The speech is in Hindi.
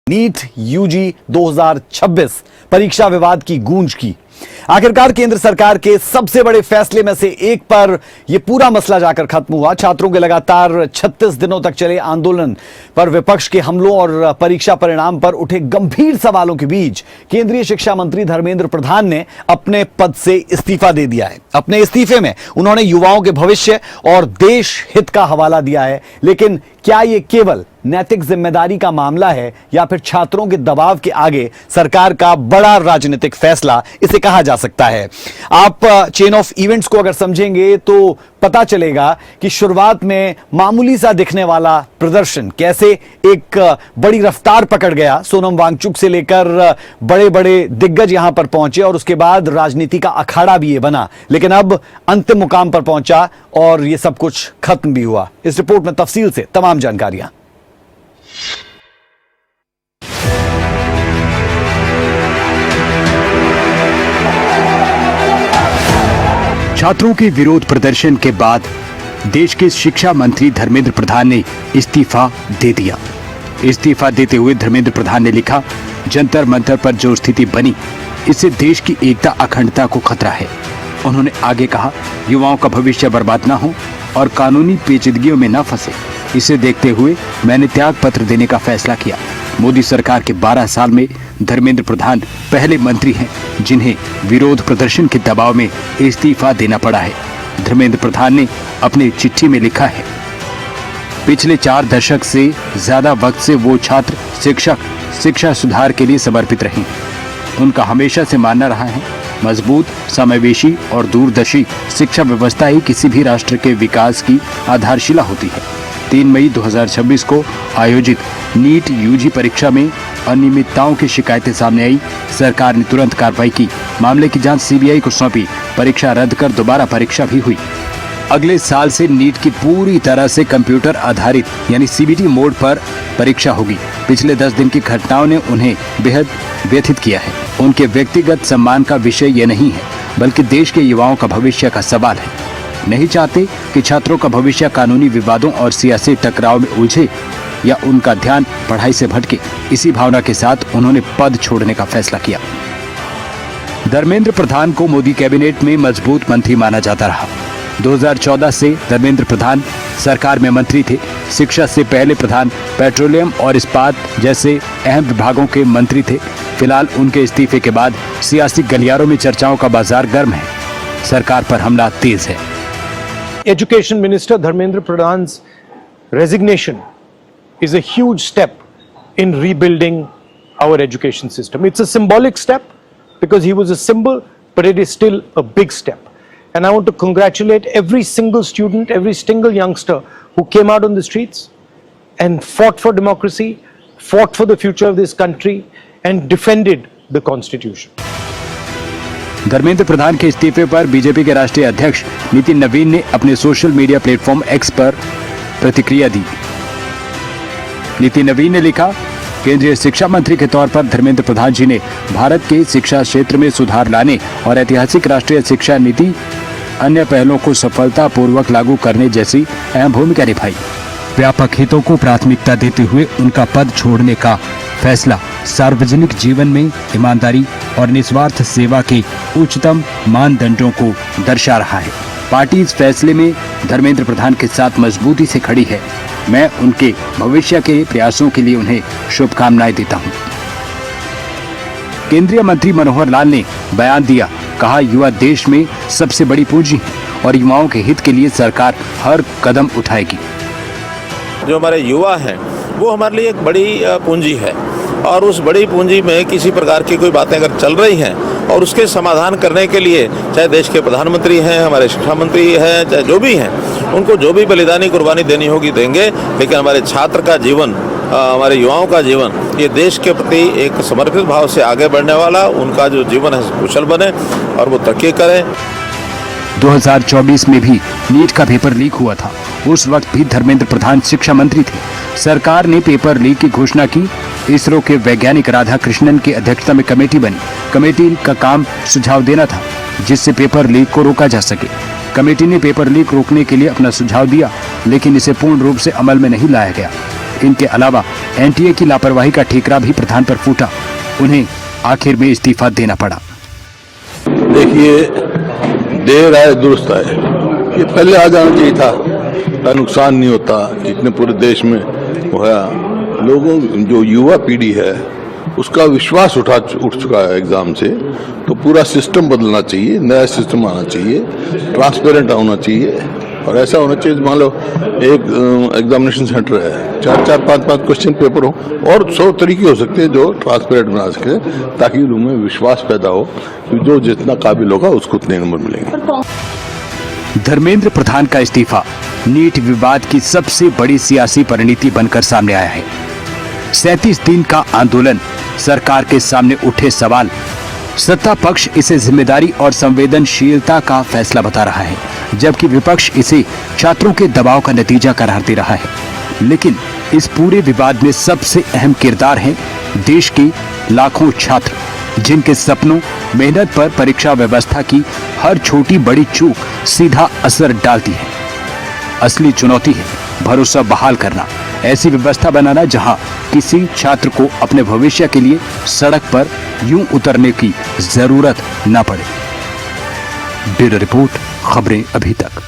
नीट यूजी 2026 परीक्षा विवाद की गूंज की। आखिरकार केंद्र सरकार के सबसे बड़े फैसले में से एक पर यह पूरा मसला जाकर खत्म हुआ। छात्रों के लगातार 36 दिनों तक चले आंदोलन पर विपक्ष के हमलों और परीक्षा परिणाम पर उठे गंभीर सवालों के बीच केंद्रीय शिक्षा मंत्री धर्मेंद्र प्रधान ने अपने पद से इस्तीफा दे दिया है। अपने इस्तीफे में उन्होंने युवाओं के भविष्य और देश हित का हवाला दिया है। लेकिन क्या यह केवल नैतिक जिम्मेदारी का मामला है या फिर छात्रों के दबाव के आगे सरकार का बड़ा राजनीतिक फैसला इसे कहा जा सकता है? आप चेन ऑफ इवेंट्स को अगर समझेंगे तो पता चलेगा कि शुरुआत में मामूली सा दिखने वाला प्रदर्शन कैसे एक बड़ी रफ्तार पकड़ गया। सोनम वांगचुक से लेकर बड़े बड़े दिग्गज यहां पर पहुंचे और उसके बाद राजनीति का अखाड़ा भी ये बना, लेकिन अब अंतिम मुकाम पर पहुंचा और ये सब कुछ खत्म भी हुआ। इस रिपोर्ट में तफसील से तमाम जानकारियां। छात्रों के विरोध प्रदर्शन के बाद देश के शिक्षा मंत्री धर्मेंद्र प्रधान ने इस्तीफा दे दिया। इस्तीफा देते हुए धर्मेंद्र प्रधान ने लिखा, जंतर मंतर पर जो स्थिति बनी इससे देश की एकता अखंडता को खतरा है। उन्होंने आगे कहा, युवाओं का भविष्य बर्बाद ना हो और कानूनी पेचीदगियों में न फंसे, इसे देखते हुए मैंने त्याग पत्र देने का फैसला किया। मोदी सरकार के 12 साल में धर्मेंद्र प्रधान पहले मंत्री हैं जिन्हें विरोध प्रदर्शन के दबाव में इस्तीफा देना पड़ा है। धर्मेंद्र प्रधान ने अपनी चिट्ठी में लिखा है, पिछले 4 दशक से ज्यादा वक्त से वो छात्र शिक्षक शिक्षा सुधार के लिए समर्पित रहे। उनका हमेशा से मानना रहा है, मजबूत, समावेशी और दूरदर्शी शिक्षा व्यवस्था ही किसी भी राष्ट्र के विकास की आधारशिला होती है। 3 मई 2026 को आयोजित नीट यूजी परीक्षा में अनियमितताओं की शिकायतें सामने आई। सरकार ने तुरंत कार्रवाई की, मामले की जांच सीबीआई को सौंपी, परीक्षा रद्द कर दोबारा परीक्षा भी हुई। अगले साल से नीट की पूरी तरह से कंप्यूटर आधारित यानी सीबीटी मोड पर परीक्षा होगी। पिछले 10 दिन की घटनाओं ने उन्हें बेहद व्यथित किया है। उनके व्यक्तिगत सम्मान का विषय ये नहीं है, बल्कि देश के युवाओं का भविष्य का सवाल है। नहीं चाहते कि छात्रों का भविष्य कानूनी विवादों और सियासी टकराव में उलझे या उनका ध्यान पढ़ाई से भटके। इसी भावना के साथ उन्होंने पद छोड़ने का फैसला किया। धर्मेंद्र प्रधान को मोदी कैबिनेट में मजबूत मंत्री माना जाता रहा। 2014 से धर्मेंद्र प्रधान सरकार में मंत्री थे। शिक्षा से पहले प्रधान पेट्रोलियम और इस्पात जैसे अहम विभागों के मंत्री थे। फिलहाल उनके इस्तीफे के बाद सियासी गलियारों में चर्चाओं का बाजार गर्म है। सरकार पर हमला तेज है। Education Minister Dharmendra Pradhan's resignation is a huge step in rebuilding our education system. It's a symbolic step because he was a symbol, but it is still a big step. And I want to congratulate every single student, every single youngster who came out on the streets and fought for democracy, fought for the future of this country, and defended the Constitution. Dharmendra Pradhan के इस्तीफे पर बीजेपी के राष्ट्रीय अध्यक्ष नितिन नवीन ने अपने सोशल मीडिया प्लेटफॉर्म एक्स पर प्रतिक्रिया दी। नितिन नवीन ने लिखा, केंद्रीय शिक्षा मंत्री के तौर पर धर्मेंद्र प्रधान जी ने भारत के शिक्षा क्षेत्र में सुधार लाने और ऐतिहासिक राष्ट्रीय शिक्षा नीति अन्य पहलों को सफलतापूर्वक लागू करने जैसी अहम भूमिका निभाई। व्यापक हितों को प्राथमिकता देते हुए उनका पद छोड़ने का फैसला सार्वजनिक जीवन में ईमानदारी और निस्वार्थ सेवा के उच्चतम मानदंडों को दर्शा रहा है। पार्टी इस फैसले में धर्मेंद्र प्रधान के साथ मजबूती से खड़ी है। मैं उनके भविष्य के प्रयासों के लिए उन्हें शुभकामनाएं देता हूं। केंद्रीय मंत्री मनोहर लाल ने बयान दिया, कहा, युवा देश में सबसे बड़ी पूंजी है और युवाओं के हित के लिए सरकार हर कदम उठाएगी। जो हमारे युवा हैं वो हमारे लिए एक बड़ी पूंजी है और उस बड़ी पूंजी में किसी प्रकार की कोई बातें अगर चल रही हैं और उसके समाधान करने के लिए चाहे देश के प्रधानमंत्री हैं, हमारे शिक्षा मंत्री हैं, चाहे जो भी हैं, उनको जो भी बलिदानी कुर्बानी देनी होगी देंगे। लेकिन हमारे छात्र का जीवन, हमारे युवाओं का जीवन, ये देश के प्रति एक समर्पित भाव से आगे बढ़ने वाला, उनका जो जीवन है कुशल बने और वो तरक्की करें। 2024 में भी नीट का पेपर लीक हुआ था। उस वक्त भी धर्मेंद्र प्रधान शिक्षा मंत्री थे। सरकार ने पेपर लीक की घोषणा की। इसरो के वैज्ञानिक राधा कृष्णन की अध्यक्षता में कमेटी बनी। कमेटी का काम सुझाव देना था जिससे पेपर लीक को रोका जा सके। कमेटी ने पेपर लीक रोकने के लिए अपना सुझाव दिया, लेकिन इसे पूर्ण रूप से अमल में नहीं लाया गया। इनके अलावा एनटीए की लापरवाही का ठीकरा भी प्रधान पर फूटा। उन्हें आखिर में इस्तीफा देना पड़ा। देखिए, देर आए दुरुस्त आए, ये पहले आ जाना चाहिए था, का नुकसान नहीं होता। इतने पूरे देश में होया, लोगों जो युवा पीढ़ी है उसका विश्वास उठ चुका है एग्जाम से, तो पूरा सिस्टम बदलना चाहिए, नया सिस्टम आना चाहिए, ट्रांसपेरेंट होना चाहिए। और ऐसा होना चाहिए, मान लो एक एग्जामिनेशन सेंटर है, 4-5 क्वेश्चन पेपर हो, और 100 तरीके हो सकते हैं जो ट्रांसपेरेंट बना सके, ताकि उनमें विश्वास पैदा हो कि जो जितना काबिल होगा उसको उतने नंबर मिलेंगे। धर्मेंद्र प्रधान का इस्तीफा नीट विवाद की सबसे बड़ी सियासी परिणति बनकर सामने आया है। 37 दिन का आंदोलन, सरकार के सामने उठे सवाल, सत्ता पक्ष इसे जिम्मेदारी और संवेदनशीलता का फैसला बता रहा है, जबकि विपक्ष इसे छात्रों के दबाव का नतीजा करार दे रहा है। लेकिन इस पूरे विवाद में सबसे अहम किरदार है देश के लाखों छात्र, जिनके सपनों, मेहनत पर परीक्षा व्यवस्था की हर छोटी बड़ी चूक सीधा असर डालती है। असली चुनौती है भरोसा बहाल करना, ऐसी व्यवस्था बनाना जहां किसी छात्र को अपने भविष्य के लिए सड़क पर यूं उतरने की जरूरत न पड़े। ब्यूरो रिपोर्ट, खबरें अभी तक।